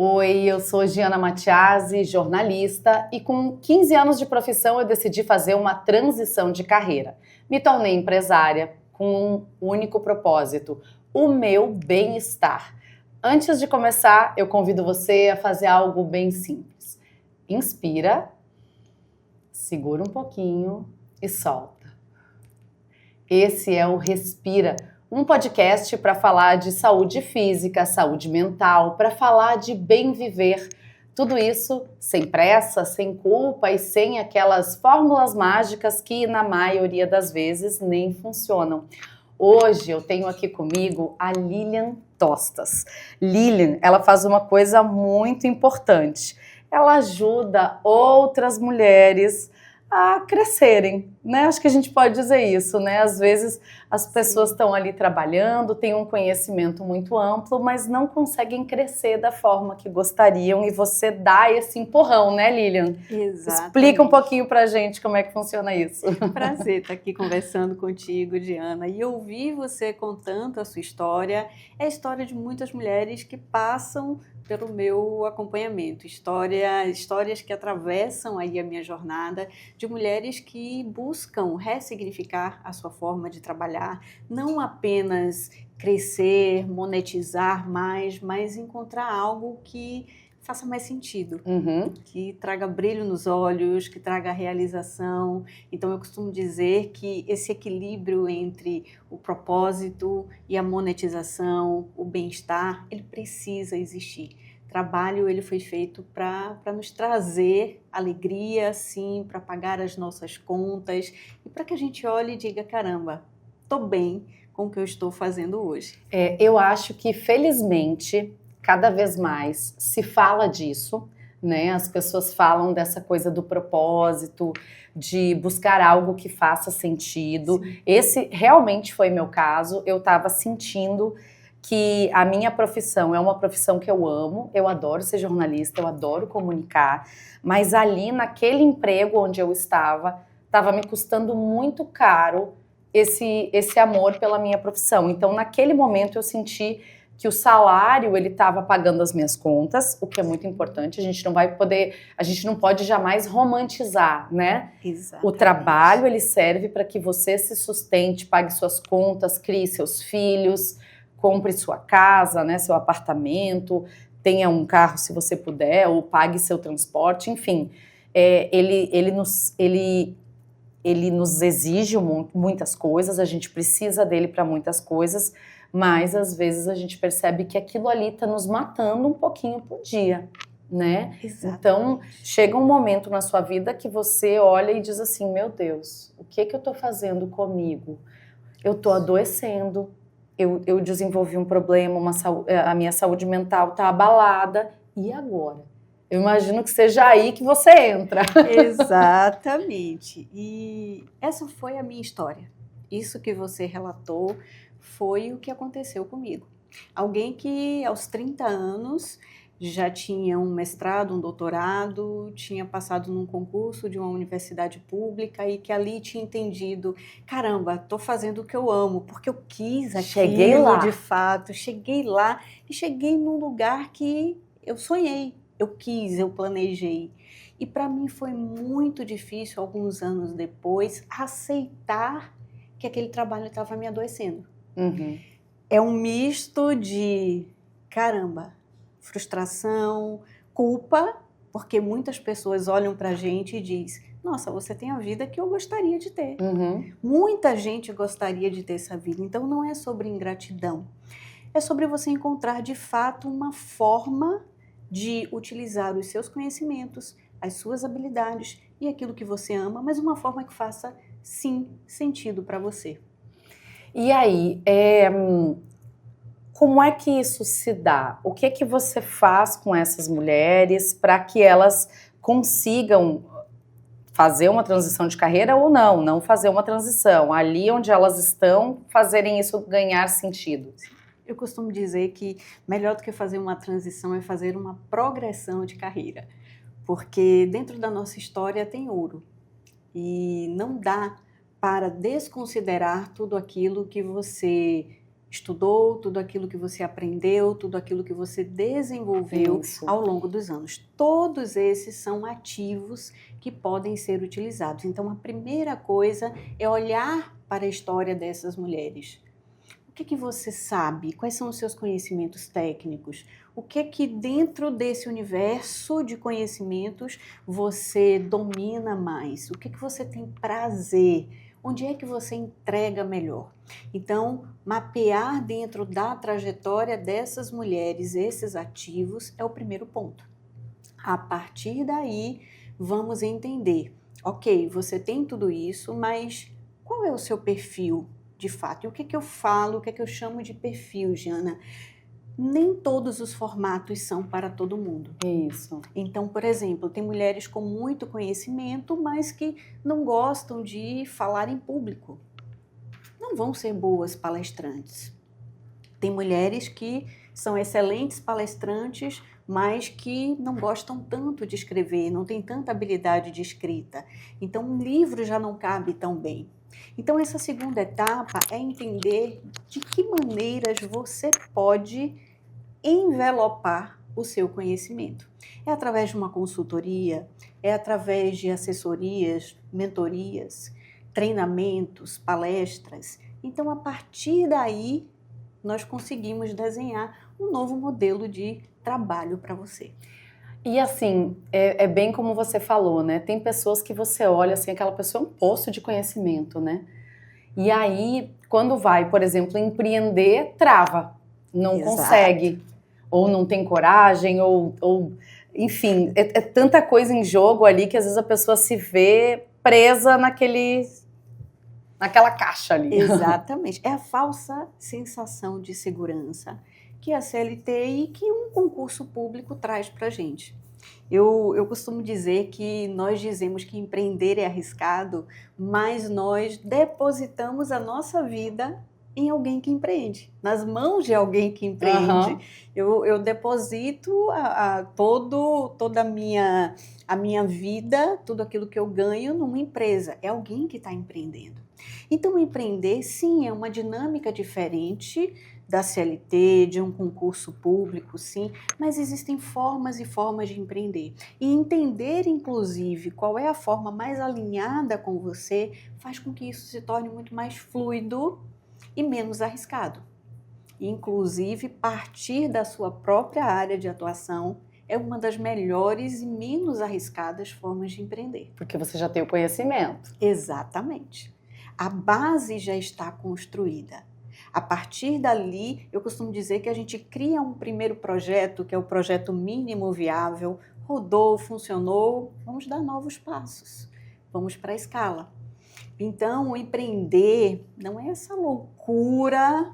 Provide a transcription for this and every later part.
Oi, eu sou Giana Matiasi, jornalista, e com 15 anos de profissão eu decidi fazer uma transição de carreira. Me tornei empresária com um único propósito, o meu bem-estar. Antes de começar, eu convido você a fazer algo bem simples. Inspira, segura um pouquinho e solta. Esse é o Respira, um podcast para falar de saúde física, saúde mental, para falar de bem viver. Tudo isso sem pressa, sem culpa e sem aquelas fórmulas mágicas que na maioria das vezes nem funcionam. Hoje eu tenho aqui comigo a Lilian Tostas. Lilian, ela faz uma coisa muito importante. Ela ajuda outras mulheres a crescerem, né? Acho que a gente pode dizer isso, né? Às vezes as pessoas estão ali trabalhando, têm um conhecimento muito amplo, mas não conseguem crescer da forma que gostariam e você dá esse empurrão, né, Lilian? Exatamente. Explica um pouquinho pra gente como é que funciona isso. Prazer estar aqui conversando contigo, Diana, e ouvir você contando a sua história. É a história de muitas mulheres que passam pelo meu acompanhamento, histórias que atravessam aí a minha jornada, de mulheres que buscam ressignificar a sua forma de trabalhar, não apenas crescer, monetizar mais, mas encontrar algo que faça mais sentido, que traga brilho nos olhos, que traga realização. Então eu costumo dizer que esse equilíbrio entre o propósito e a monetização, o bem-estar, ele precisa existir. Trabalho, ele foi feito para nos trazer alegria, sim, para pagar as nossas contas e para que a gente olhe e diga, caramba, estou bem com o que eu estou fazendo hoje. Eu acho que, felizmente, cada vez mais se fala disso, né? As pessoas falam dessa coisa do propósito, de buscar algo que faça sentido. Sim. Esse realmente foi meu caso. Eu estava sentindo que a minha profissão é uma profissão que eu amo, eu adoro ser jornalista, eu adoro comunicar, mas ali naquele emprego onde eu estava me custando muito caro esse amor pela minha profissão. Então, naquele momento eu senti que o salário, ele estava pagando as minhas contas, o que é muito importante, a gente não pode jamais romantizar, né? Exatamente. O trabalho, ele serve para que você se sustente, pague suas contas, crie seus filhos, compre sua casa, né, seu apartamento, tenha um carro se você puder, ou pague seu transporte, enfim. Ele nos exige muitas coisas, a gente precisa dele para muitas coisas, mas às vezes a gente percebe que aquilo ali está nos matando um pouquinho por dia, né? Exatamente. Então, chega um momento na sua vida que você olha e diz assim, meu Deus, o que eu estou fazendo comigo? Eu estou adoecendo, eu desenvolvi um problema, a minha saúde mental está abalada, e agora? Eu imagino que seja aí que você entra. Exatamente. E essa foi a minha história. Isso que você relatou foi o que aconteceu comigo. Alguém que aos 30 anos já tinha um mestrado, um doutorado, tinha passado num concurso de uma universidade pública e que ali tinha entendido, caramba, estou fazendo o que eu amo, porque eu quis aquilo. Cheguei lá. De fato, cheguei lá e cheguei num lugar que eu sonhei, eu quis, eu planejei. E para mim foi muito difícil, alguns anos depois, aceitar que aquele trabalho estava me adoecendo. É um misto de, caramba, frustração, culpa, porque muitas pessoas olham pra gente e dizem, nossa, você tem a vida que eu gostaria de ter. Muita gente gostaria de ter essa vida, então não é sobre ingratidão. É sobre você encontrar de fato uma forma de utilizar os seus conhecimentos, as suas habilidades e aquilo que você ama, mas uma forma que faça, sim, sentido para você. E aí, como é que isso se dá? O que você faz com essas mulheres para que elas consigam fazer uma transição de carreira ou não fazer uma transição? Ali onde elas estão, fazerem isso ganhar sentido? Eu costumo dizer que melhor do que fazer uma transição é fazer uma progressão de carreira, porque dentro da nossa história tem ouro e não dá para desconsiderar tudo aquilo que você estudou, tudo aquilo que você aprendeu, tudo aquilo que você desenvolveu ao longo dos anos. Todos esses são ativos que podem ser utilizados. Então, a primeira coisa é olhar para a história dessas mulheres. O que você sabe? Quais são os seus conhecimentos técnicos? O que dentro desse universo de conhecimentos você domina mais? O que você tem prazer? Onde é que você entrega melhor? Então, mapear dentro da trajetória dessas mulheres esses ativos é o primeiro ponto. A partir daí, vamos entender, ok, você tem tudo isso, mas qual é o seu perfil de fato? E o que eu falo, o que eu chamo de perfil, Giana? Nem todos os formatos são para todo mundo. Isso. Então, por exemplo, tem mulheres com muito conhecimento, mas que não gostam de falar em público. Não vão ser boas palestrantes. Tem mulheres que são excelentes palestrantes, mas que não gostam tanto de escrever, não têm tanta habilidade de escrita. Então, um livro já não cabe tão bem. Então, essa segunda etapa é entender de que maneiras você pode envelopar o seu conhecimento. É através de uma consultoria, é através de assessorias, mentorias, treinamentos, palestras. Então, a partir daí, nós conseguimos desenhar um novo modelo de trabalho para você. E assim, é bem como você falou, né? Tem pessoas que você olha assim, aquela pessoa é um poço de conhecimento, né? E aí, quando vai, por exemplo, empreender, trava, não consegue, ou não tem coragem, ou enfim, é tanta coisa em jogo ali que às vezes a pessoa se vê presa naquela caixa ali. Exatamente, é a falsa sensação de segurança que a CLT e que um concurso público traz para a gente. Eu costumo dizer que nós dizemos que empreender é arriscado, mas nós depositamos a nossa vida em alguém que empreende, nas mãos de alguém que empreende. Eu deposito toda a minha vida, tudo aquilo que eu ganho numa empresa. É alguém que está empreendendo. Então, empreender, sim, é uma dinâmica diferente da CLT, de um concurso público, sim, mas existem formas e formas de empreender. E entender, inclusive, qual é a forma mais alinhada com você, faz com que isso se torne muito mais fluido e menos arriscado. Inclusive, partir da sua própria área de atuação é uma das melhores e menos arriscadas formas de empreender. Porque você já tem o conhecimento. Exatamente. A base já está construída. A partir dali, eu costumo dizer que a gente cria um primeiro projeto, que é o projeto mínimo viável, rodou, funcionou, vamos dar novos passos, vamos para a escala. Então, empreender não é essa loucura,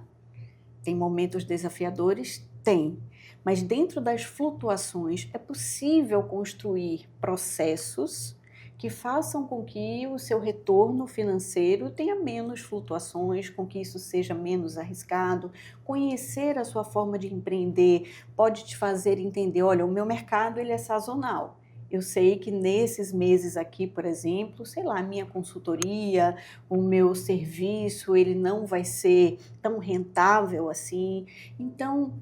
tem momentos desafiadores? Tem, mas dentro das flutuações é possível construir processos que façam com que o seu retorno financeiro tenha menos flutuações, com que isso seja menos arriscado. Conhecer a sua forma de empreender pode te fazer entender, olha, o meu mercado ele é sazonal. Eu sei que nesses meses aqui, por exemplo, sei lá, a minha consultoria, o meu serviço, ele não vai ser tão rentável assim. Então,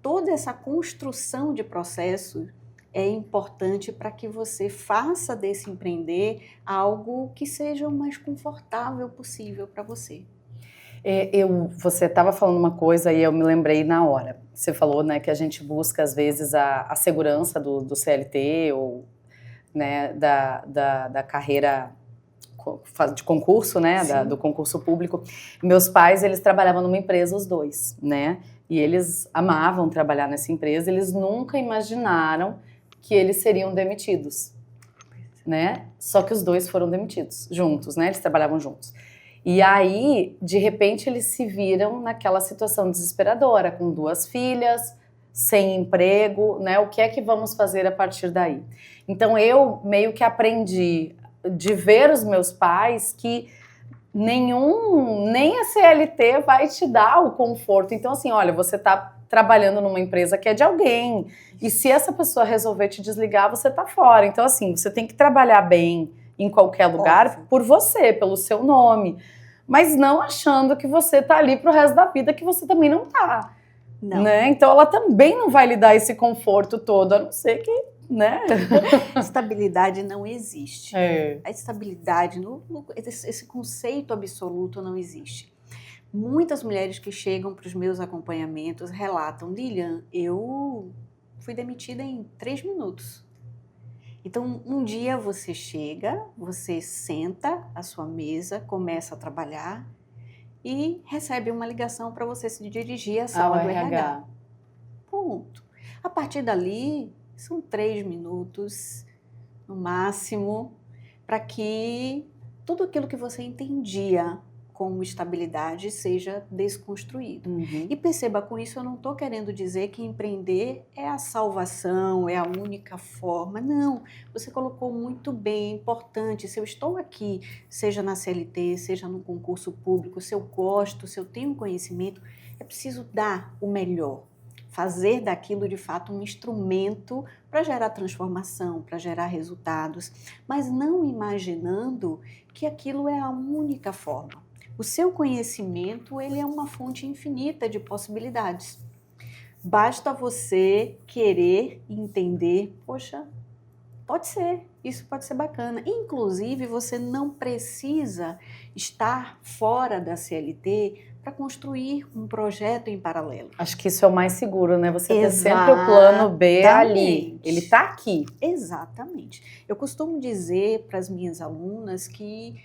toda essa construção de processo é importante para que você faça desse empreender algo que seja o mais confortável possível para você. Você estava falando uma coisa e eu me lembrei na hora. Você falou, né, que a gente busca às vezes a segurança do CLT ou, né, da carreira de concurso, né, do concurso público. Meus pais, eles trabalhavam numa empresa, os dois, né, e eles amavam trabalhar nessa empresa, eles nunca imaginaram que eles seriam demitidos, né? Só que os dois foram demitidos juntos, né? Eles trabalhavam juntos. E aí, de repente, eles se viram naquela situação desesperadora, com 2 filhas, sem emprego, né? O que é que vamos fazer a partir daí? Então, eu meio que aprendi de ver os meus pais que nem a CLT vai te dar o conforto. Então, assim, olha, você tá trabalhando numa empresa que é de alguém, e se essa pessoa resolver te desligar, você tá fora. Então, assim, você tem que trabalhar bem em qualquer lugar por você, pelo seu nome. mas não achando que você tá ali pro resto da vida, que você também não tá. Não. Né? Então ela também não vai lhe dar esse conforto todo, a não ser que, né? Estabilidade não existe. É. A estabilidade, esse conceito absoluto não existe. Muitas mulheres que chegam para os meus acompanhamentos relatam: Lilian, eu fui demitida em 3 minutos. Então, um dia você chega, você senta à sua mesa, começa a trabalhar e recebe uma ligação para você se dirigir à sala do RH. Ponto. A partir dali, são 3 minutos, no máximo, para que tudo aquilo que você entendia como estabilidade seja desconstruído. Uhum. E perceba, com isso eu não estou querendo dizer que empreender é a salvação, é a única forma. Não, você colocou muito bem, é importante. Se eu estou aqui, seja na CLT, seja no concurso público, se eu gosto, se eu tenho conhecimento, é preciso dar o melhor. Fazer daquilo de fato um instrumento para gerar transformação, para gerar resultados, mas não imaginando que aquilo é a única forma. O seu conhecimento, ele é uma fonte infinita de possibilidades. Basta você querer entender, poxa, pode ser, isso pode ser bacana. Inclusive, você não precisa estar fora da CLT para construir um projeto em paralelo. Acho que isso é o mais seguro, né? Você ter sempre o plano B ali. Ele está aqui. Exatamente. Eu costumo dizer para as minhas alunas que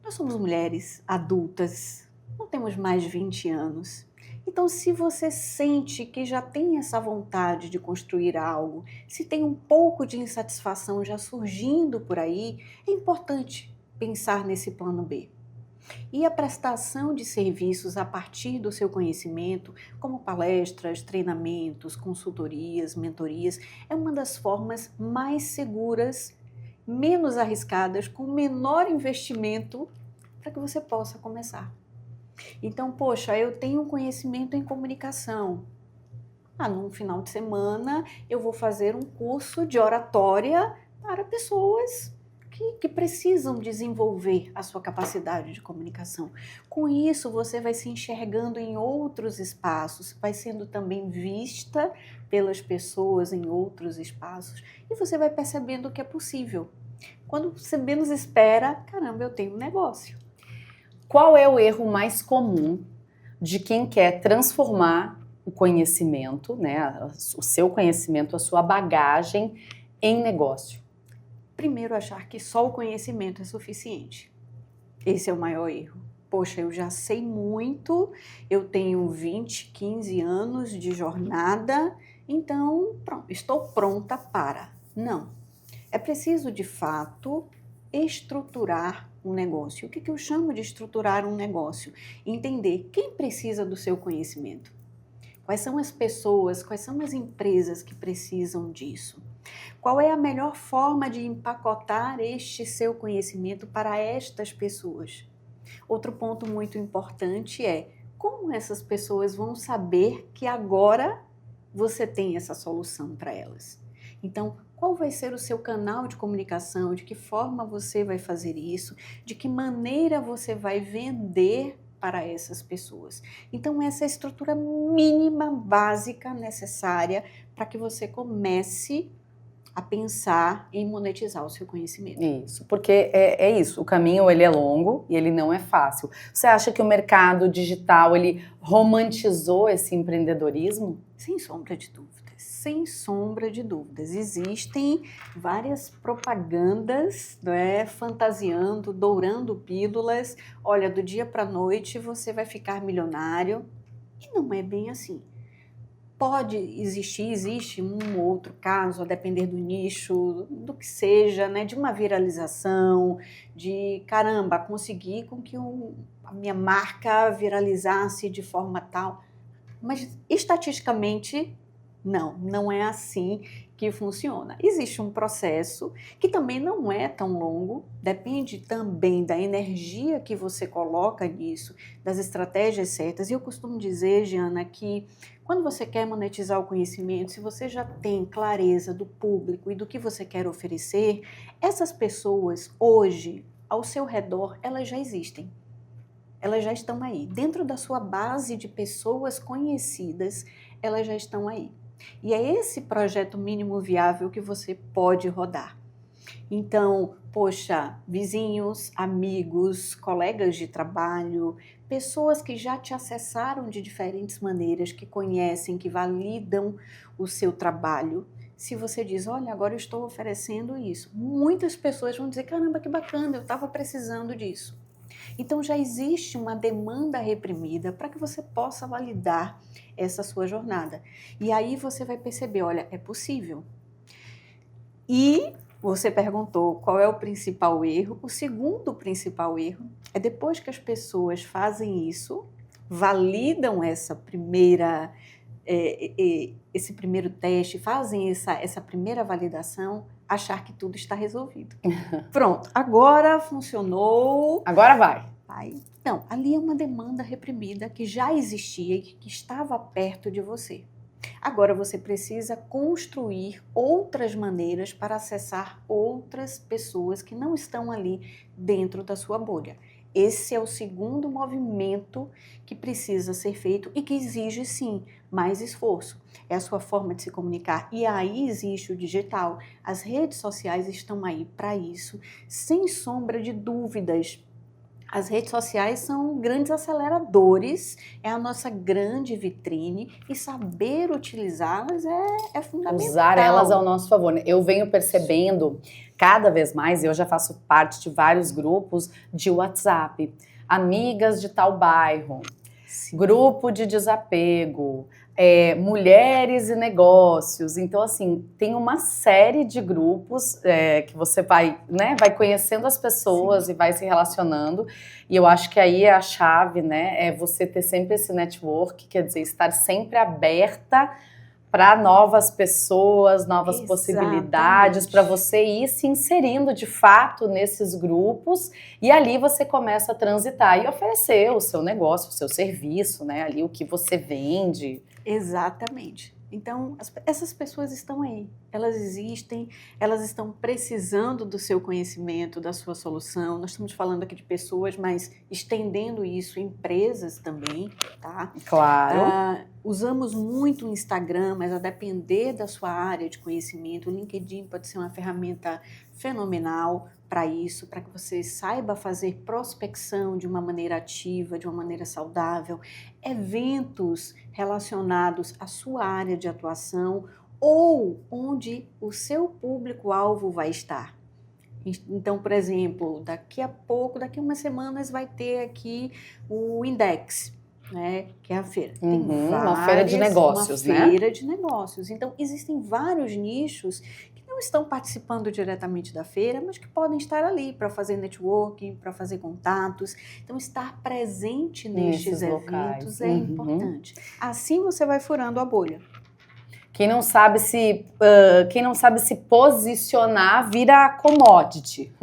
nós somos mulheres adultas, não temos mais de 20 anos. Então, se você sente que já tem essa vontade de construir algo, se tem um pouco de insatisfação já surgindo por aí, é importante pensar nesse plano B. E a prestação de serviços a partir do seu conhecimento, como palestras, treinamentos, consultorias, mentorias, é uma das formas mais seguras, menos arriscadas, com menor investimento para que você possa começar. Então, poxa, eu tenho conhecimento em comunicação. Num final de semana eu vou fazer um curso de oratória para pessoas que precisam desenvolver a sua capacidade de comunicação. Com isso, você vai se enxergando em outros espaços, vai sendo também vista pelas pessoas em outros espaços e você vai percebendo que é possível. Quando você menos espera, caramba, eu tenho um negócio. Qual é o erro mais comum de quem quer transformar o conhecimento, né, o seu conhecimento, a sua bagagem em negócio? Primeiro, achar que só o conhecimento é suficiente. Esse é o maior erro. Poxa, eu já sei muito, eu tenho 20, 15 anos de jornada, então pronto, estou pronta para. Não. É preciso, de fato, estruturar um negócio. O que eu chamo de estruturar um negócio? Entender quem precisa do seu conhecimento. Quais são as pessoas, quais são as empresas que precisam disso? Qual é a melhor forma de empacotar este seu conhecimento para estas pessoas? Outro ponto muito importante é como essas pessoas vão saber que agora você tem essa solução para elas. Então, qual vai ser o seu canal de comunicação? De que forma você vai fazer isso? De que maneira você vai vender para essas pessoas? Então, essa é a estrutura mínima, básica, necessária para que você comece a pensar em monetizar o seu conhecimento. Isso, porque é isso, o caminho ele é longo e ele não é fácil. Você acha que o mercado digital, ele romantizou esse empreendedorismo? Sem sombra de dúvidas, sem sombra de dúvidas. Existem várias propagandas, né, fantasiando, dourando pílulas. Olha, do dia para a noite você vai ficar milionário. E não é bem assim. Pode existir, existe um ou outro caso, a depender do nicho, do que seja, né, de uma viralização, de caramba, conseguir com que a minha marca viralizasse de forma tal. Mas estatisticamente, não é assim que funciona. Existe um processo que também não é tão longo, depende também da energia que você coloca nisso, das estratégias certas. E eu costumo dizer, Giana, que quando você quer monetizar o conhecimento, se você já tem clareza do público e do que você quer oferecer, essas pessoas hoje, ao seu redor, elas já existem. elas já estão aí. Dentro da sua base de pessoas conhecidas, elas já estão aí. E é esse projeto mínimo viável que você pode rodar. Então, poxa, vizinhos, amigos, colegas de trabalho, pessoas que já te acessaram de diferentes maneiras, que conhecem, que validam o seu trabalho. Se você diz, olha, agora eu estou oferecendo isso, muitas pessoas vão dizer, caramba, que bacana, eu estava precisando disso. Então já existe uma demanda reprimida para que você possa validar essa sua jornada. E aí você vai perceber, olha, é possível. E você perguntou qual é o principal erro. O segundo principal erro é depois que as pessoas fazem isso, validam essa primeira, esse primeiro teste, fazem essa primeira validação, achar que tudo está resolvido. Pronto, agora funcionou. Agora vai. Não, ali é uma demanda reprimida que já existia e que estava perto de você. Agora você precisa construir outras maneiras para acessar outras pessoas que não estão ali dentro da sua bolha. Esse é o segundo movimento que precisa ser feito e que exige, sim, mais esforço. É a sua forma de se comunicar. E aí existe o digital. As redes sociais estão aí para isso, sem sombra de dúvidas. As redes sociais são grandes aceleradores, é a nossa grande vitrine e saber utilizá-las é fundamental. Usar elas ao nosso favor, né? Eu venho percebendo cada vez mais, eu já faço parte de vários grupos de WhatsApp, amigas de tal bairro, sim, grupo de desapego, mulheres e negócios. Então, assim, tem uma série de grupos que você vai, né, vai conhecendo as pessoas, sim, e vai se relacionando. E eu acho que aí a chave, né, é você ter sempre esse network, quer dizer, estar sempre aberta para novas pessoas, novas possibilidades, para você ir se inserindo de fato nesses grupos e ali você começa a transitar e oferecer o seu negócio, o seu serviço, né? Ali o que você vende. Exatamente. Então, essas pessoas estão aí, elas existem, elas estão precisando do seu conhecimento, da sua solução. Nós estamos falando aqui de pessoas, mas estendendo isso, empresas também, tá? Claro. Usamos muito o Instagram, mas a depender da sua área de conhecimento, o LinkedIn pode ser uma ferramenta fenomenal para isso, para que você saiba fazer prospecção de uma maneira ativa, de uma maneira saudável, eventos relacionados à sua área de atuação ou onde o seu público-alvo vai estar. Então, por exemplo, daqui a umas semanas vai ter aqui o Index, né, que é a feira. Tem uma feira de negócios, né? Uma feira de negócios. Então, existem vários nichos que não estão participando diretamente da feira, mas que podem estar ali para fazer networking, para fazer contatos. Então, estar presente nestes eventos é importante. Assim você vai furando a bolha. Quem não sabe se posicionar vira commodity.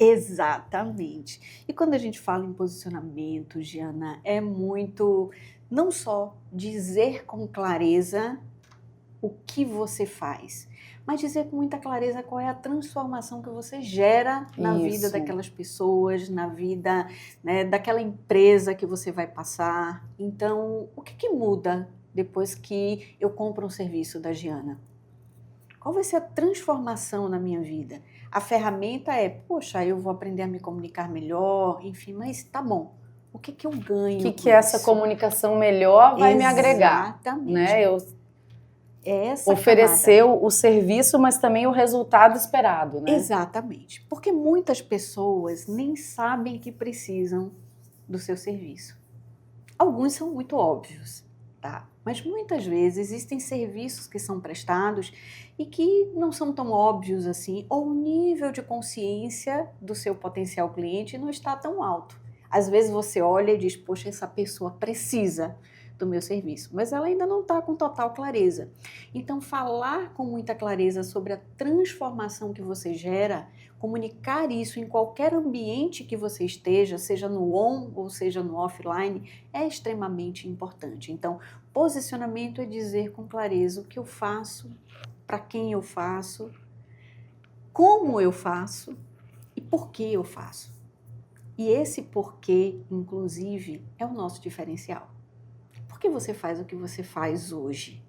Exatamente. E quando a gente fala em posicionamento, Giana, é muito não só dizer com clareza o que você faz, mas dizer com muita clareza qual é a transformação que você gera na vida daquelas pessoas, na vida, né, daquela empresa que você vai passar. Então, o que muda depois que eu compro um serviço da Giana? Qual vai ser a transformação na minha vida? A ferramenta poxa, eu vou aprender a me comunicar melhor, enfim, mas tá bom. O que eu ganho? O que essa comunicação melhor vai me agregar? Exatamente. Né? Oferecer o serviço, mas também o resultado esperado, né? Exatamente. Porque muitas pessoas nem sabem que precisam do seu serviço. Alguns são muito óbvios, tá? Mas muitas vezes existem serviços que são prestados e que não são tão óbvios assim, ou o nível de consciência do seu potencial cliente não está tão alto. Às vezes você olha e diz, poxa, essa pessoa precisa do meu serviço, mas ela ainda não está com total clareza. Então, falar com muita clareza sobre a transformação que você gera, comunicar isso em qualquer ambiente que você esteja, seja no on ou seja no offline, é extremamente importante. Então, posicionamento é dizer com clareza o que eu faço, para quem eu faço, como eu faço e por que eu faço. E esse porquê, inclusive, é o nosso diferencial. Por que você faz o que você faz hoje?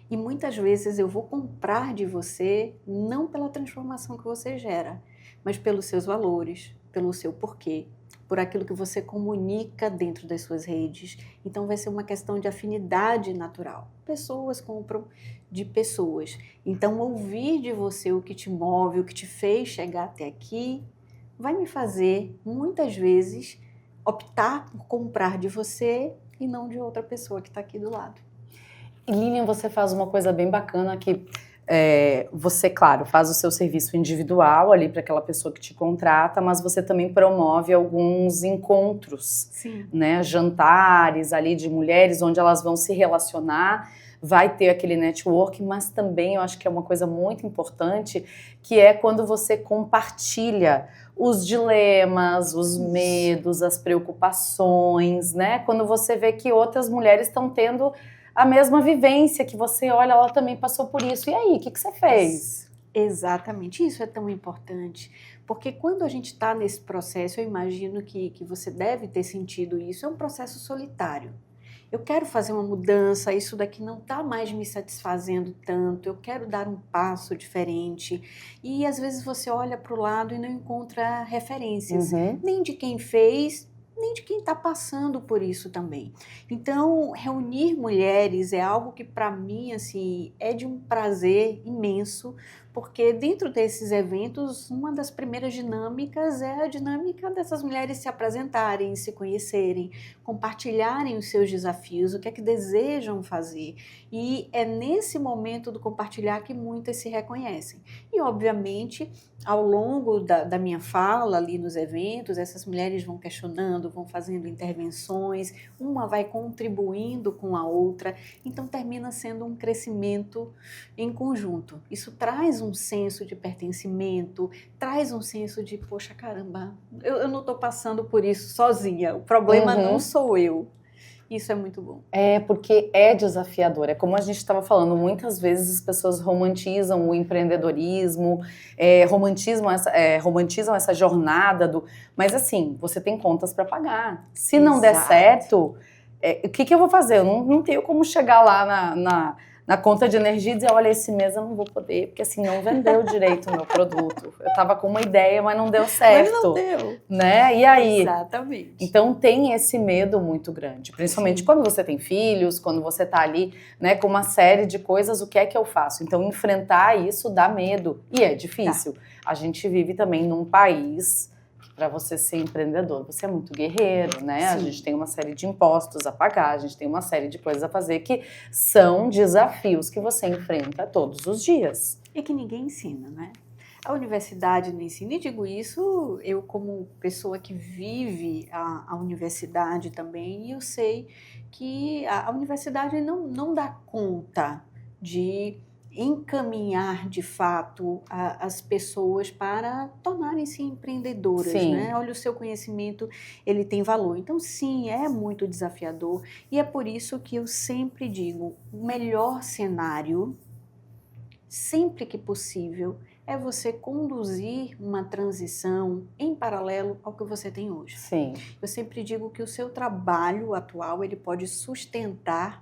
E muitas vezes eu vou comprar de você não pela transformação que você gera, mas pelos seus valores, pelo seu porquê, por aquilo que você comunica dentro das suas redes. Então vai ser uma questão de afinidade natural. Pessoas compram de pessoas. Então ouvir de você o que te move, o que te fez chegar até aqui, vai me fazer muitas vezes optar por comprar de você e não de outra pessoa que está aqui do lado. E Lilian, você faz uma coisa bem bacana que você, claro, faz o seu serviço individual ali para aquela pessoa que te contrata, mas você também promove alguns encontros, Sim. né, jantares ali de mulheres onde elas vão se relacionar, vai ter aquele network, mas também eu acho que é uma coisa muito importante, que é quando você compartilha os dilemas, os medos, as preocupações, né, quando você vê que outras mulheres estão tendo a mesma vivência que você, olha, ela também passou por isso. E aí, o que você fez? Exatamente, isso é tão importante, porque quando a gente está nesse processo, eu imagino que você deve ter sentido isso, é um processo solitário. Eu quero fazer uma mudança, isso daqui não está mais me satisfazendo tanto, eu quero dar um passo diferente. E às vezes você olha para o lado e não encontra referências, nem de quem fez, nem de quem está passando por isso também. Então, reunir mulheres é algo que para mim assim, é de um prazer imenso, porque dentro desses eventos, uma das primeiras dinâmicas é a dinâmica dessas mulheres se apresentarem, se conhecerem, compartilharem os seus desafios, o que é que desejam fazer. E é nesse momento do compartilhar que muitas se reconhecem. E, obviamente, ao longo da minha fala ali nos eventos, essas mulheres vão questionando, vão fazendo intervenções, uma vai contribuindo com a outra, então termina sendo um crescimento em conjunto. Isso traz um senso de pertencimento, traz um senso de, poxa, caramba, eu não estou passando por isso sozinha, o problema não sou eu. Isso é muito bom. É, porque é desafiador. É como a gente estava falando, muitas vezes as pessoas romantizam o empreendedorismo, romantizam essa jornada do... Mas assim, você tem contas para pagar. Se não der certo, o que eu vou fazer? Eu não tenho como chegar lá na conta de energia e dizer, olha, esse mês eu não vou poder, porque assim, não vendeu direito o meu produto. Eu estava com uma ideia, mas não deu certo. Mas não deu. Né? E aí? Exatamente. Então tem esse medo muito grande, principalmente quando você tem filhos, quando você está ali, né, com uma série de coisas, o que é que eu faço? Então enfrentar isso dá medo e é difícil. A gente vive também num país... Para você ser empreendedor, você é muito guerreiro, né? A gente tem uma série de impostos a pagar, a gente tem uma série de coisas a fazer que são desafios que você enfrenta todos os dias. E que ninguém ensina, né? A universidade não ensina, e digo isso eu como pessoa que vive a universidade também, e eu sei que a universidade não dá conta de encaminhar de fato as pessoas para tornarem-se empreendedoras, né? Olha, o seu conhecimento, ele tem valor. Então, sim, é muito desafiador e é por isso que eu sempre digo, o melhor cenário, sempre que possível, é você conduzir uma transição em paralelo ao que você tem hoje. Sim. Eu sempre digo que o seu trabalho atual, ele pode sustentar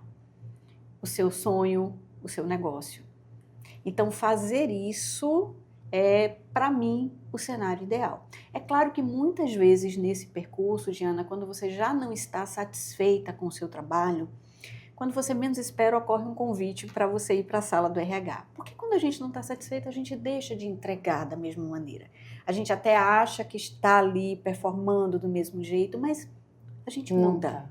o seu sonho, o seu negócio. Então, fazer isso é, para mim, o cenário ideal. É claro que muitas vezes nesse percurso, Diana, quando você já não está satisfeita com o seu trabalho, quando você menos espera, ocorre um convite para você ir para a sala do RH. Porque quando a gente não está satisfeita, a gente deixa de entregar da mesma maneira. A gente até acha que está ali performando do mesmo jeito, mas a gente muda.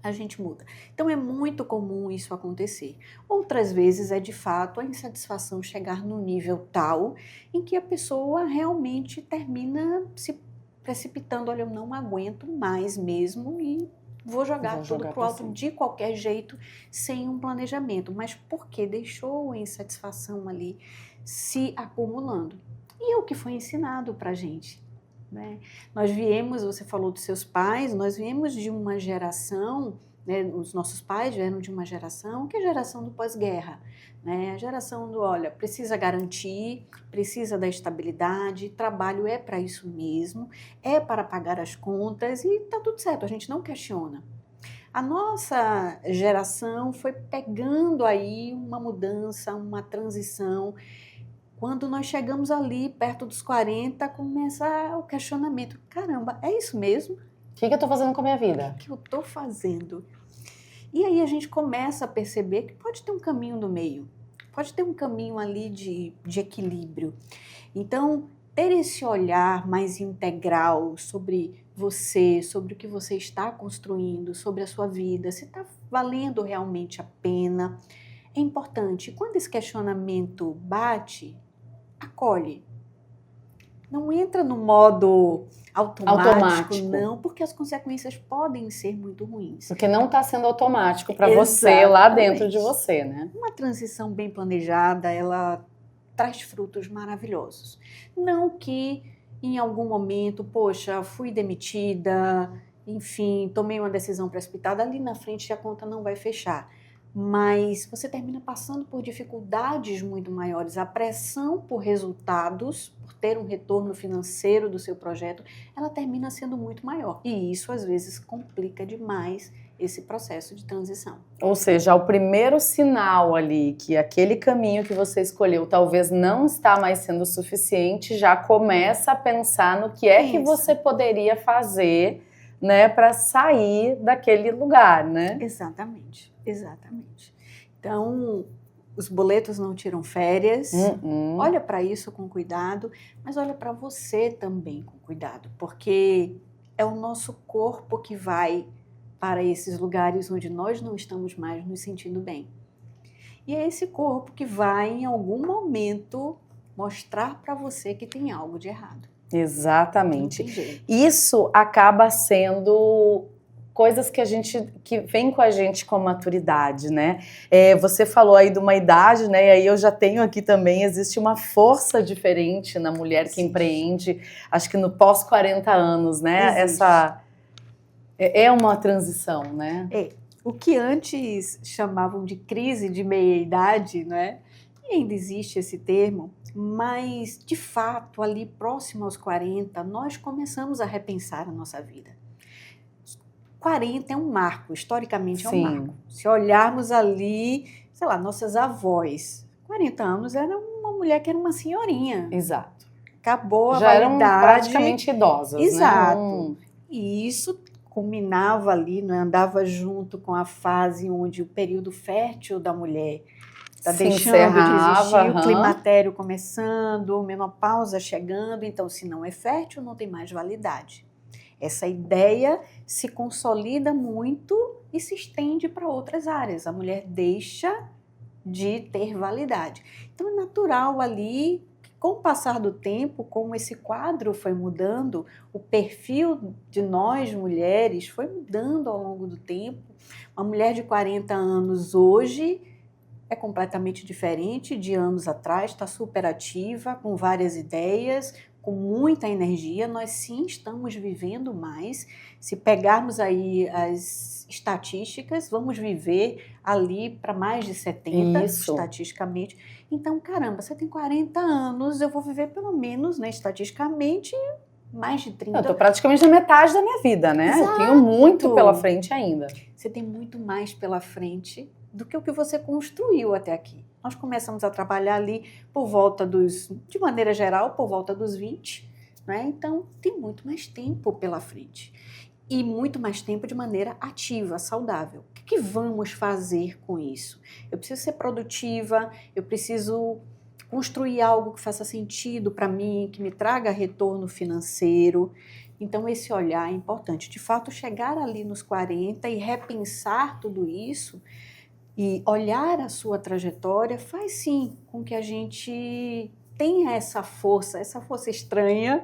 A gente muda. Então, é muito comum isso acontecer. Outras vezes é, de fato, a insatisfação chegar no nível tal em que a pessoa realmente termina se precipitando. Olha, eu não aguento mais mesmo e vou jogar tudo pro alto de qualquer jeito, sem um planejamento. Mas porque deixou a insatisfação ali se acumulando. E é o que foi ensinado pra gente. Né? Nós viemos, você falou dos seus pais, nós viemos de uma geração né? Os nossos pais vieram de uma geração que é a geração do pós-guerra, né? A geração do, olha, precisa garantir, precisa da estabilidade, trabalho é para isso mesmo, é para pagar as contas e tá tudo certo, a gente não questiona. A nossa geração foi pegando aí uma mudança, uma transição. Quando nós chegamos ali, perto dos 40, começa o questionamento. Caramba, é isso mesmo? O que eu estou fazendo com a minha vida? O que eu estou fazendo? E aí a gente começa a perceber que pode ter um caminho no meio. Pode ter um caminho ali de equilíbrio. Então, ter esse olhar mais integral sobre você, sobre o que você está construindo, sobre a sua vida, se está valendo realmente a pena, é importante. Quando esse questionamento bate, acolhe. Não entra no modo automático, não, porque as consequências podem ser muito ruins. Porque não está sendo automático para você lá dentro de você, né? Uma transição bem planejada, ela traz frutos maravilhosos. Não que em algum momento, poxa, fui demitida, enfim, tomei uma decisão precipitada, ali na frente a conta não vai fechar. Mas você termina passando por dificuldades muito maiores. A pressão por resultados, por ter um retorno financeiro do seu projeto, ela termina sendo muito maior. E isso, às vezes, complica demais esse processo de transição. Ou seja, o primeiro sinal ali que aquele caminho que você escolheu talvez não está mais sendo suficiente, já começa a pensar no que é que você poderia fazer, né, para sair daquele lugar, né? Exatamente. Exatamente. Então, os boletos não tiram férias. Olha para isso com cuidado, mas olha para você também com cuidado, porque é o nosso corpo que vai para esses lugares onde nós não estamos mais nos sentindo bem. E é esse corpo que vai, em algum momento, mostrar para você que tem algo de errado. Exatamente. Isso acaba sendo coisas que vem com a gente com a maturidade, né? Você falou aí de uma idade, né? E aí eu já tenho aqui também, existe uma força diferente na mulher que empreende, acho que no pós 40 anos, né? Existe. Essa é uma transição, né? O que antes chamavam de crise de meia-idade, né? E ainda existe esse termo, mas de fato, ali próximo aos 40, nós começamos a repensar a nossa vida. 40 é um marco, historicamente é um marco. Se olharmos ali, sei lá, nossas avós, 40 anos era uma mulher que era uma senhorinha. Exato. Acabou a já validade. eram praticamente idosas, exato, né? E isso culminava ali, né, andava junto com a fase onde o período fértil da mulher está deixando de existir, o climatério começando, menopausa chegando, então se não é fértil, não tem mais validade. Essa ideia se consolida muito e se estende para outras áreas. A mulher deixa de ter validade. Então é natural ali, com o passar do tempo, como esse quadro foi mudando, o perfil de nós mulheres foi mudando ao longo do tempo. Uma mulher de 40 anos hoje é completamente diferente de anos atrás, está super ativa, com várias ideias, com muita energia. Nós sim estamos vivendo mais. Se pegarmos aí as estatísticas, vamos viver ali para mais de 70, estatisticamente. Então, caramba, você tem 40 anos, eu vou viver pelo menos, né, estatisticamente, mais de 30. Eu estou praticamente na metade da minha vida, né? Exato. Eu tenho muito pela frente ainda. Você tem muito mais pela frente do que o que você construiu até aqui. Nós começamos a trabalhar ali por volta de maneira geral, por volta dos 20, né? Então tem muito mais tempo pela frente. E muito mais tempo de maneira ativa, saudável. O que vamos fazer com isso? Eu preciso ser produtiva, eu preciso construir algo que faça sentido para mim, que me traga retorno financeiro. Então esse olhar é importante. De fato, chegar ali nos 40 e repensar tudo isso e olhar a sua trajetória faz sim com que a gente tenha essa força estranha,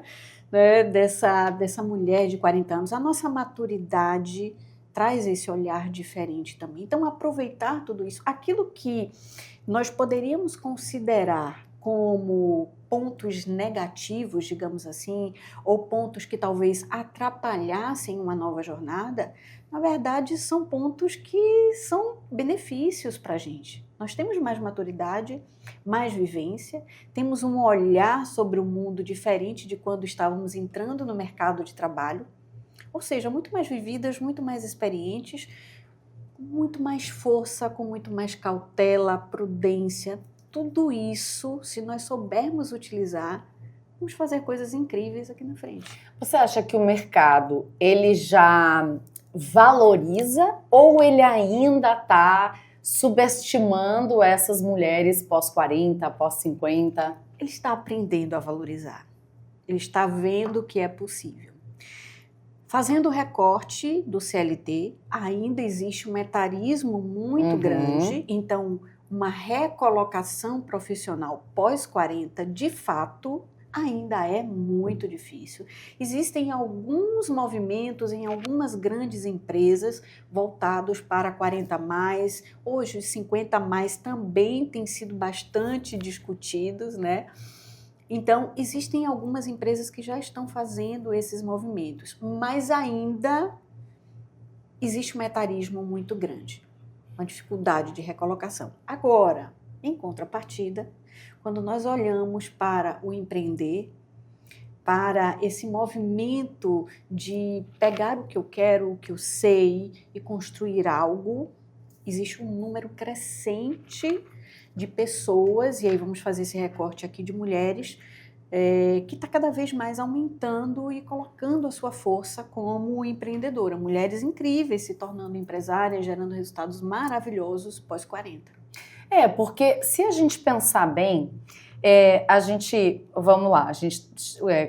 né, dessa mulher de 40 anos. A nossa maturidade traz esse olhar diferente também. Então, aproveitar tudo isso, aquilo que nós poderíamos considerar como pontos negativos, digamos assim, ou pontos que talvez atrapalhassem uma nova jornada, na verdade são pontos que são benefícios para a gente. Nós temos mais maturidade, mais vivência, temos um olhar sobre o mundo diferente de quando estávamos entrando no mercado de trabalho, ou seja, muito mais vividas, muito mais experientes, com muito mais força, com muito mais cautela, prudência. Tudo isso, se nós soubermos utilizar, vamos fazer coisas incríveis aqui na frente. Você acha que o mercado, ele já valoriza ou ele ainda está subestimando essas mulheres pós-40, pós-50? Ele está aprendendo a valorizar. Ele está vendo que é possível. Fazendo o recorte do CLT, ainda existe um etarismo muito grande, então uma recolocação profissional pós-40, de fato, ainda é muito difícil. Existem alguns movimentos em algumas grandes empresas voltados para 40 mais, hoje os 50 mais também têm sido bastante discutidos, né? Então, existem algumas empresas que já estão fazendo esses movimentos, mas ainda existe um etarismo muito grande, uma dificuldade de recolocação. Agora, em contrapartida, quando nós olhamos para o empreender, para esse movimento de pegar o que eu quero, o que eu sei e construir algo, existe um número crescente de pessoas, e aí vamos fazer esse recorte aqui de mulheres, que está cada vez mais aumentando e colocando a sua força como empreendedora. Mulheres incríveis se tornando empresárias, gerando resultados maravilhosos pós-40. Porque se a gente pensar bem, vamos lá, a gente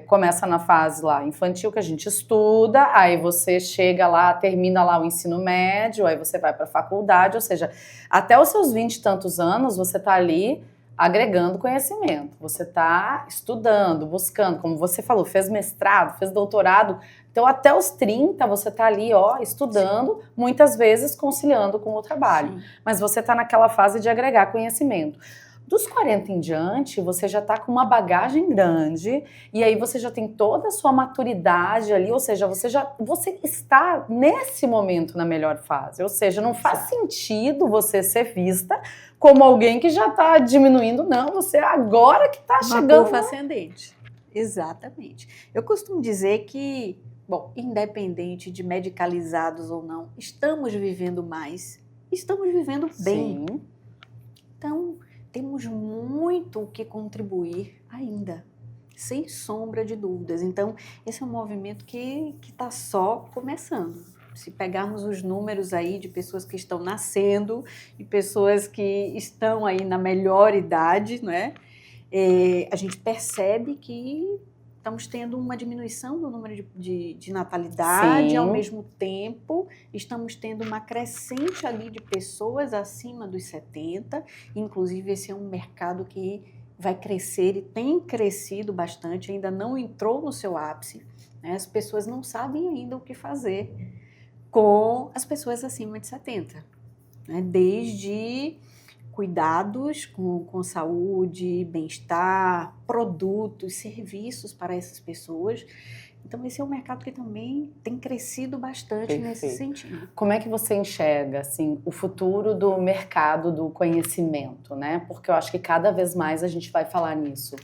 começa na fase lá infantil que a gente estuda, aí você chega lá, termina lá o ensino médio, aí você vai para a faculdade, ou seja, até os seus 20 e tantos anos você está ali agregando conhecimento, você está estudando, buscando, como você falou, fez mestrado, fez doutorado, então até os 30 você está ali, estudando, sim, muitas vezes conciliando com o trabalho, sim, mas você está naquela fase de agregar conhecimento. Dos 40 em diante, você já está com uma bagagem grande e aí você já tem toda a sua maturidade ali, ou seja, você está nesse momento na melhor fase, ou seja, não faz sentido você ser vista como alguém que já está diminuindo, não, você agora que está chegando. Uma curva ascendente, exatamente. Eu costumo dizer que, independente de medicalizados ou não, estamos vivendo mais, estamos vivendo bem. Sim. Então, temos muito o que contribuir ainda, sem sombra de dúvidas. Então, esse é um movimento que está só começando. Se pegarmos os números aí de pessoas que estão nascendo e pessoas que estão aí na melhor idade, né? A gente percebe que estamos tendo uma diminuição do número de natalidade, sim, ao mesmo tempo estamos tendo uma crescente ali de pessoas acima dos 70, inclusive esse é um mercado que vai crescer e tem crescido bastante, ainda não entrou no seu ápice, né? As pessoas não sabem ainda o que fazer com as pessoas acima de 70, né? Desde cuidados com saúde, bem-estar, produtos, serviços para essas pessoas. Então, esse é um mercado que também tem crescido bastante. Perfeito. Nesse sentido. Como é que você enxerga assim, o futuro do mercado do conhecimento, né? Porque eu acho que cada vez mais a gente vai falar nisso.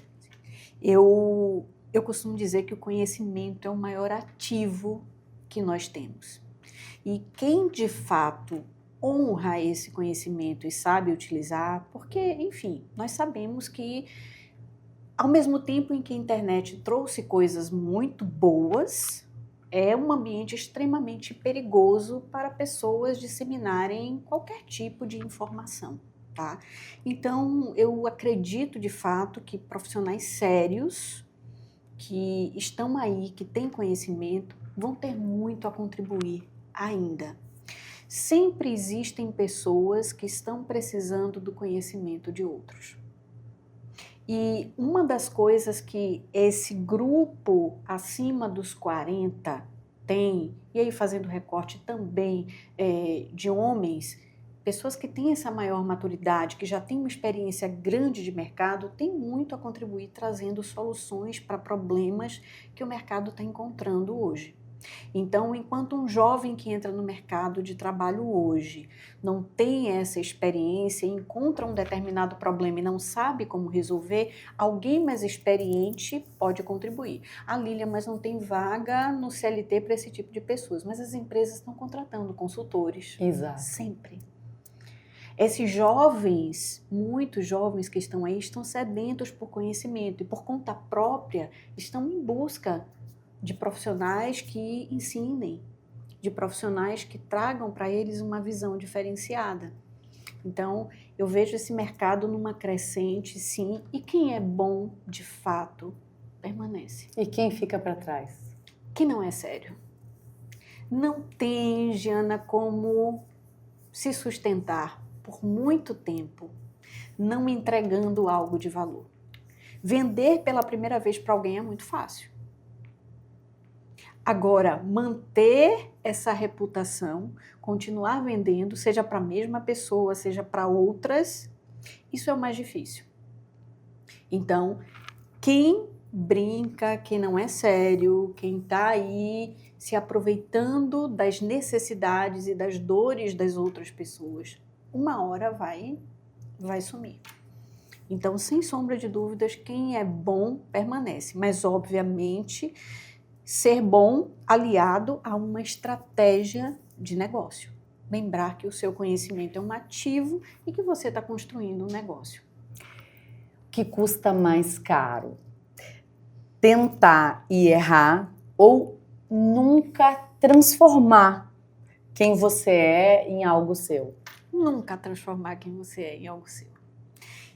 Eu costumo dizer que o conhecimento é o maior ativo que nós temos. E quem, de fato, honra esse conhecimento e sabe utilizar, porque, enfim, nós sabemos que ao mesmo tempo em que a internet trouxe coisas muito boas, é um ambiente extremamente perigoso para pessoas disseminarem qualquer tipo de informação, tá? Então, eu acredito de fato que profissionais sérios que estão aí, que têm conhecimento, vão ter muito a contribuir ainda. Sempre existem pessoas que estão precisando do conhecimento de outros. E uma das coisas que esse grupo acima dos 40 tem, e aí fazendo recorte também de homens, pessoas que têm essa maior maturidade, que já têm uma experiência grande de mercado, têm muito a contribuir trazendo soluções para problemas que o mercado está encontrando hoje. Então, enquanto um jovem que entra no mercado de trabalho hoje não tem essa experiência, encontra um determinado problema e não sabe como resolver, alguém mais experiente pode contribuir. Lília, mas não tem vaga no CLT para esse tipo de pessoas, mas as empresas estão contratando consultores. Exato. Sempre. Esses jovens, muitos jovens que estão aí, estão sedentos por conhecimento e por conta própria estão em busca de profissionais que ensinem, de profissionais que tragam para eles uma visão diferenciada. Então, eu vejo esse mercado numa crescente, sim, e quem é bom, de fato, permanece. E quem fica para trás? Que não é sério. Não tem, Giana, como se sustentar por muito tempo, não entregando algo de valor. Vender pela primeira vez para alguém é muito fácil. Agora, manter essa reputação, continuar vendendo, seja para a mesma pessoa, seja para outras, isso é o mais difícil. Então, quem brinca, quem não é sério, quem está aí se aproveitando das necessidades e das dores das outras pessoas, uma hora vai sumir. Então, sem sombra de dúvidas, quem é bom permanece, mas obviamente ser bom aliado a uma estratégia de negócio. Lembrar que o seu conhecimento é um ativo e que você está construindo um negócio. O que custa mais caro? Tentar e errar ou nunca transformar quem você é em algo seu? Nunca transformar quem você é em algo seu.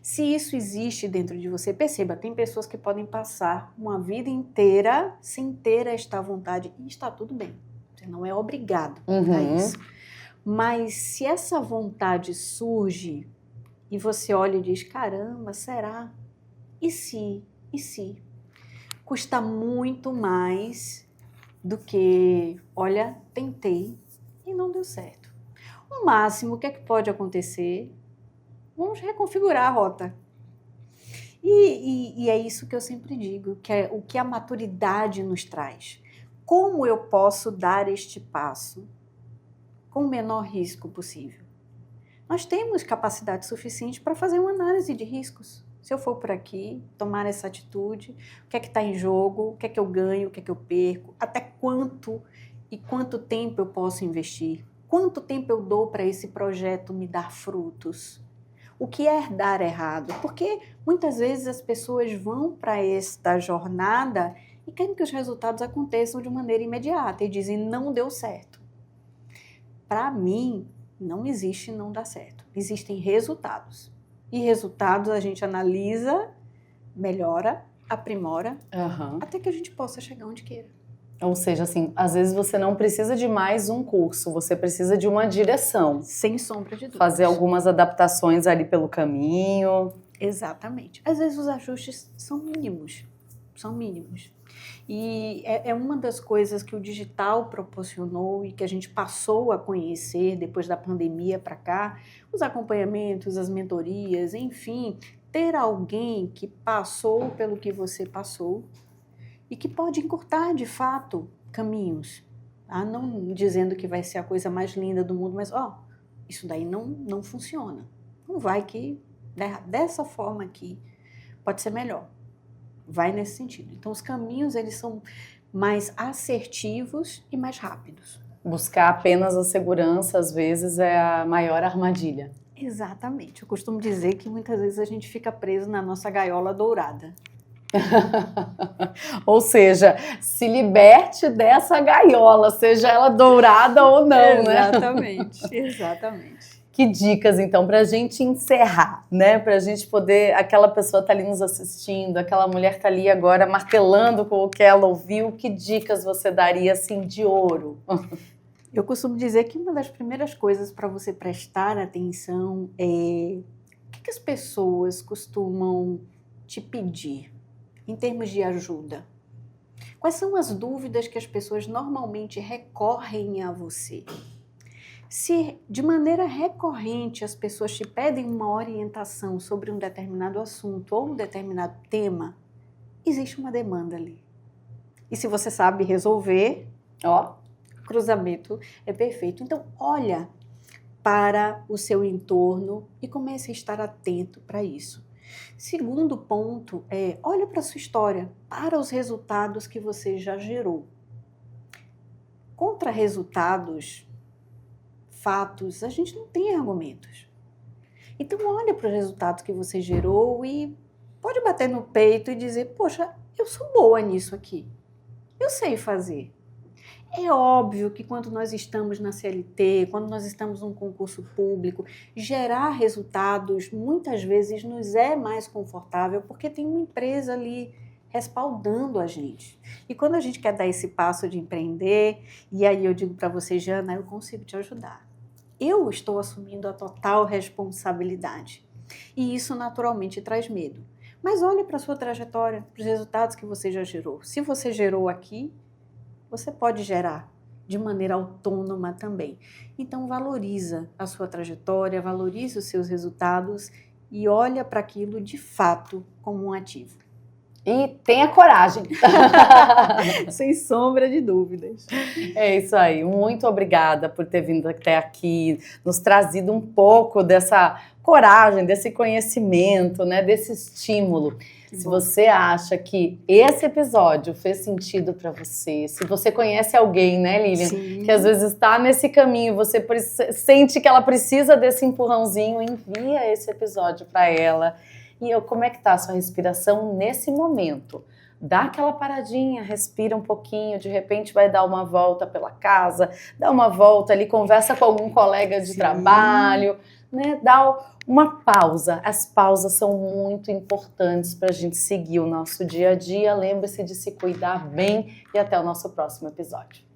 Se isso existe dentro de você, perceba, tem pessoas que podem passar uma vida inteira sem ter esta vontade e está tudo bem. Você não é obrigado a isso. Mas se essa vontade surge e você olha e diz, caramba, será? E se? E se? Custa muito mais do que, olha, tentei e não deu certo. O máximo, o que é que pode acontecer? Vamos reconfigurar a rota. E é isso que eu sempre digo, que é o que a maturidade nos traz. Como eu posso dar este passo com o menor risco possível? Nós temos capacidade suficiente para fazer uma análise de riscos. Se eu for por aqui, tomar essa atitude, o que é que está em jogo, o que é que eu ganho, o que é que eu perco, até quanto e quanto tempo eu posso investir, quanto tempo eu dou para esse projeto me dar frutos. O que é dar errado? Porque muitas vezes as pessoas vão para esta jornada e querem que os resultados aconteçam de maneira imediata e dizem, não deu certo. Para mim, não existe não dar certo. Existem resultados. E resultados a gente analisa, melhora, aprimora, até que a gente possa chegar onde queira. Ou seja, assim, às vezes você não precisa de mais um curso, você precisa de uma direção. Sem sombra de dúvidas. Fazer algumas adaptações ali pelo caminho. Exatamente. Às vezes os ajustes são mínimos. E é uma das coisas que o digital proporcionou e que a gente passou a conhecer depois da pandemia para cá, os acompanhamentos, as mentorias, enfim, ter alguém que passou pelo que você passou e que pode encurtar, de fato, caminhos. Não dizendo que vai ser a coisa mais linda do mundo, mas, isso daí não funciona. Não vai que, dessa forma aqui, pode ser melhor. Vai nesse sentido. Então, os caminhos, eles são mais assertivos e mais rápidos. Buscar apenas a segurança, às vezes, é a maior armadilha. Exatamente. Eu costumo dizer que muitas vezes a gente fica preso na nossa gaiola dourada. Ou seja, se liberte dessa gaiola, seja ela dourada ou não, Exatamente, né? Exatamente. Que dicas, então, para a gente encerrar, né? Para a gente poder, aquela pessoa tá ali nos assistindo, aquela mulher tá ali agora martelando com o que ela ouviu, que dicas você daria, assim, de ouro? Eu costumo dizer que uma das primeiras coisas para você prestar atenção é o que as pessoas costumam te pedir em termos de ajuda. Quais são as dúvidas que as pessoas normalmente recorrem a você? Se de maneira recorrente as pessoas te pedem uma orientação sobre um determinado assunto ou um determinado tema, existe uma demanda ali. E se você sabe resolver, ó, cruzamento é perfeito. Então, olha para o seu entorno e comece a estar atento para isso. Segundo ponto é, olha para a sua história, para os resultados que você já gerou. Contra resultados, fatos, a gente não tem argumentos. Então, olha para os resultados que você gerou e pode bater no peito e dizer, poxa, eu sou boa nisso aqui. Eu sei fazer. É óbvio que quando nós estamos na CLT, quando nós estamos num concurso público, gerar resultados muitas vezes nos é mais confortável porque tem uma empresa ali respaldando a gente. E quando a gente quer dar esse passo de empreender, e aí eu digo para você, Jana, eu consigo te ajudar. Eu estou assumindo a total responsabilidade. E isso naturalmente traz medo. Mas olhe para a sua trajetória, para os resultados que você já gerou. Se você gerou aqui, você pode gerar de maneira autônoma também. Então, valoriza a sua trajetória, valorize os seus resultados e olha para aquilo de fato como um ativo. E tenha coragem. Sem sombra de dúvidas. É isso aí. Muito obrigada por ter vindo até aqui, nos trazido um pouco dessa coragem, desse conhecimento, né, desse estímulo. Se você acha que esse episódio fez sentido para você, se você conhece alguém, né, Lilian, Sim. que às vezes está nesse caminho, você sente que ela precisa desse empurrãozinho, envia esse episódio para ela. E como é que tá a sua respiração nesse momento? Dá aquela paradinha, respira um pouquinho, de repente vai dar uma volta pela casa, dá uma volta ali, conversa com algum colega de trabalho, né? Dá uma pausa. As pausas são muito importantes para a gente seguir o nosso dia a dia. Lembre-se de se cuidar bem e até o nosso próximo episódio.